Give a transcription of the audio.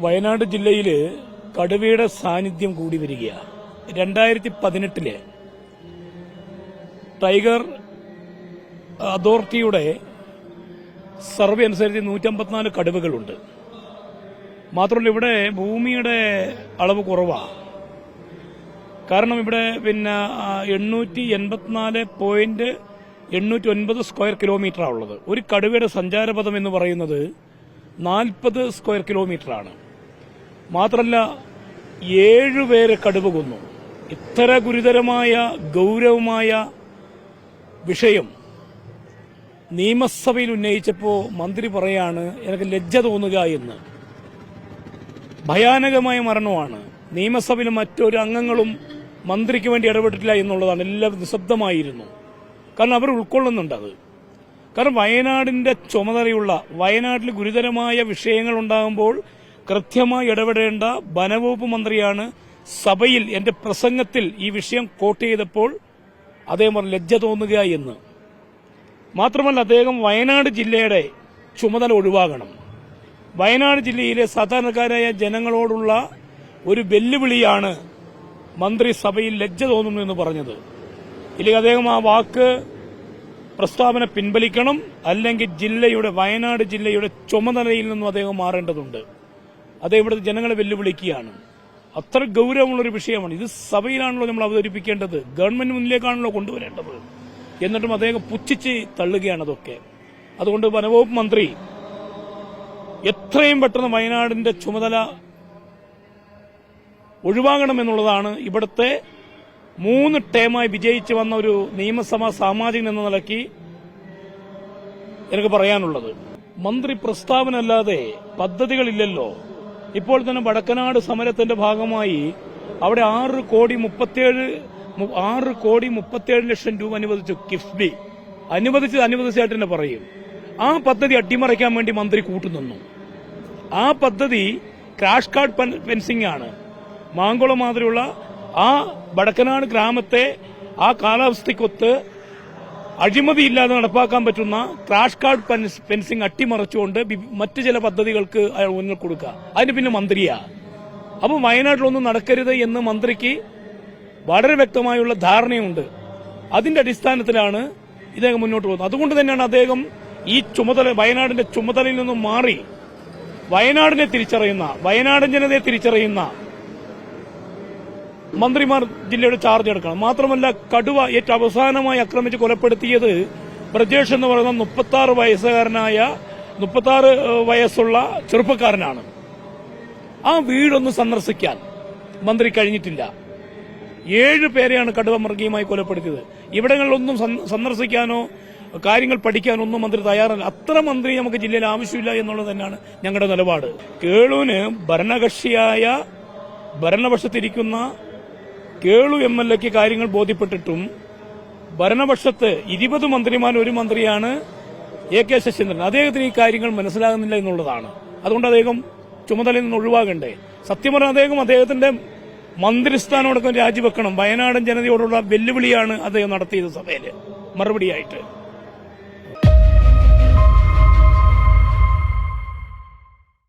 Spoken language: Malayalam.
വയനാട് ജില്ലയിൽ കടുവയുടെ സാന്നിധ്യം കൂടി വരികയാണ്. 2018 ടൈഗർ അതോറിറ്റിയുടെ സർവേ അനുസരിച്ച് 154 കടുവകളുണ്ട്. മാത്രമല്ല ഇവിടെ ഭൂമിയുടെ അളവ് കുറവാണ്. കാരണം ഇവിടെ 884.809 സ്ക്വയർ കിലോമീറ്ററാണ് ഉള്ളത്. ഒരു കടുവയുടെ സഞ്ചാരപഥം എന്ന് പറയുന്നത് 40 സ്ക്വയർ കിലോമീറ്ററാണ്. മാത്രമല്ല 7 പേരെ കടുവ കൊന്നു. ഇത്ര ഗുരുതരമായ ഗൌരവമായ വിഷയം നിയമസഭയിൽ ഉന്നയിച്ചപ്പോൾ മന്ത്രി പറയാണ് എനിക്ക് ലജ്ജ തോന്നുക എന്ന്. ഭയാനകമായ മരണമാണ്. നിയമസഭയിൽ മറ്റൊരു അംഗങ്ങളും മന്ത്രിക്ക് വേണ്ടി ഇടപെട്ടിട്ടില്ല എന്നുള്ളതാണ്. എല്ലാവരും നിശബ്ദമായിരുന്നു. കാരണം അവർ ഉൾക്കൊള്ളുന്നുണ്ട് അത്. കാരണം വയനാടിന്റെ ചുമതലയുള്ള, വയനാട്ടിൽ ഗുരുതരമായ വിഷയങ്ങൾ ഉണ്ടാകുമ്പോൾ കൃത്യമായി ഇടപെടേണ്ട വനവകുപ്പ് മന്ത്രിയാണ് സഭയിൽ എന്റെ പ്രസംഗത്തിൽ ഈ വിഷയം കോട്ട് ചെയ്തപ്പോൾ അദ്ദേഹം ലജ്ജ തോന്നുക എന്ന്. മാത്രമല്ല അദ്ദേഹം വയനാട് ജില്ലയുടെ ചുമതല ഒഴിവാകണം. വയനാട് ജില്ലയിലെ സാധാരണക്കാരായ ജനങ്ങളോടുള്ള ഒരു വെല്ലുവിളിയാണ് മന്ത്രി സഭയിൽ ലജ്ജ തോന്നുന്നു എന്ന് പറഞ്ഞത്. ഇല്ലെങ്കിൽ അദ്ദേഹം ആ വാക്ക് പ്രസ്താവന പിൻവലിക്കണം. അല്ലെങ്കിൽ വയനാട് ജില്ലയുടെ ചുമതലയിൽ നിന്നും അദ്ദേഹം മാറേണ്ടതുണ്ട്. അദ്ദേഹം ഇവിടുത്തെ ജനങ്ങളെ വെല്ലുവിളിക്കുകയാണ്. അത്ര ഗൌരവമുള്ളൊരു വിഷയമാണ്. ഇത് സഭയിലാണല്ലോ നമ്മൾ അവതരിപ്പിക്കേണ്ടത്, ഗവൺമെന്റ് മുന്നിലേക്കാണല്ലോ കൊണ്ടുവരേണ്ടത്. എന്നിട്ടും അദ്ദേഹം പുച്ഛിച്ച് തള്ളുകയാണ് അതൊക്കെ. അതുകൊണ്ട് വനവകുപ്പ് മന്ത്രി എത്രയും പെട്ടെന്ന് വയനാടിന്റെ ചുമതല ഒഴിവാകണമെന്നുള്ളതാണ് ഇവിടുത്തെ 3 ടേമായി വിജയിച്ചു വന്ന ഒരു നിയമസഭാ സാമാജികൻ എന്ന നിലയ്ക്ക് എനിക്ക് പറയാനുള്ളത്. മന്ത്രി പ്രസ്താവന അല്ലാതെ പദ്ധതികളില്ലല്ലോ. ഇപ്പോൾ തന്നെ വടക്കനാട് സമരത്തിന്റെ ഭാഗമായി അവിടെ 6,37,00,000 രൂപ അനുവദിച്ചു. കിഫ്ബി അനുവദിച്ചായിട്ട് തന്നെ പറയും. ആ പദ്ധതി അട്ടിമറിക്കാൻ വേണ്ടി മന്ത്രി കൂട്ടുനിന്നു. ആ പദ്ധതി ക്രാഷ് കാർഡ് ഫെൻസിംഗ് ആണ്. മാങ്കുളം മാതിരിയുള്ള ആ വടക്കനാട് ഗ്രാമത്തെ ആ കാലാവസ്ഥയ്ക്കൊത്ത് അഴിമതിയില്ലാതെ നടപ്പാക്കാൻ പറ്റുന്ന ക്രാഷ് കാർഡ് ഫെൻസിംഗ് അട്ടിമറിച്ചുകൊണ്ട് മറ്റു ചില പദ്ധതികൾക്ക് അയാൾ ഊന്നൽ കൊടുക്കുക. അതിന് പിന്നെ മന്ത്രിയാ. അപ്പോൾ വയനാട്ടിലൊന്നും നടക്കരുത് എന്ന് മന്ത്രിക്ക് വളരെ വ്യക്തമായുള്ള ധാരണയുണ്ട്. അതിന്റെ അടിസ്ഥാനത്തിലാണ് ഇദ്ദേഹം മുന്നോട്ട് പോകുന്നത്. അതുകൊണ്ട് തന്നെയാണ് അദ്ദേഹം ഈ ചുമതല, വയനാടിന്റെ ചുമതലയിൽ നിന്നും മാറി വയനാടിനെ തിരിച്ചറിയുന്ന, വയനാടൻ ജനതയെ തിരിച്ചറിയുന്ന മന്ത്രിമാർ ജില്ലയുടെ ചാർജ് എടുക്കണം. മാത്രമല്ല കടുവ ഏറ്റവും അവസാനമായി ആക്രമിച്ച് കൊലപ്പെടുത്തിയത് ബ്രജേഷ് എന്ന് പറയുന്ന 36 വയസ്സുള്ള ചെറുപ്പക്കാരനാണ്. ആ വീടൊന്ന് സന്ദർശിക്കാൻ മന്ത്രി കഴിഞ്ഞിട്ടില്ല. 7 പേരെയാണ് കടുവ മൃഗീയമായി കൊലപ്പെടുത്തിയത്. ഇവിടങ്ങളിലൊന്നും സന്ദർശിക്കാനോ കാര്യങ്ങൾ പഠിക്കാനോ ഒന്നും മന്ത്രി തയ്യാറല്ല. അത്ര മന്ത്രി നമുക്ക് ജില്ലയിൽ ആവശ്യമില്ല എന്നുള്ളത് തന്നെയാണ് ഞങ്ങളുടെ നിലപാട്. കേളുവിന് ഭരണപക്ഷത്തിരിക്കുന്ന കേളു MLAക്ക് കാര്യങ്ങൾ ബോധ്യപ്പെട്ടിട്ടും ഭരണപക്ഷത്ത് 20 മന്ത്രിമാർ, ഒരു മന്ത്രിയാണ് AK ശശീന്ദ്രൻ. അദ്ദേഹത്തിന് ഈ കാര്യങ്ങൾ മനസ്സിലാകുന്നില്ല എന്നുള്ളതാണ്. അതുകൊണ്ട് അദ്ദേഹം ചുമതലയിൽ നിന്ന് ഒഴിവാകണ്ടേ. സത്യം പറഞ്ഞാൽ അദ്ദേഹത്തിന്റെ മന്ത്രിസ്ഥാനമടക്കം രാജിവെക്കണം. വയനാടൻ ജനതയോടുള്ള വെല്ലുവിളിയാണ് അദ്ദേഹം നടത്തിയത് സഭയിൽ മറുപടിയായിട്ട്.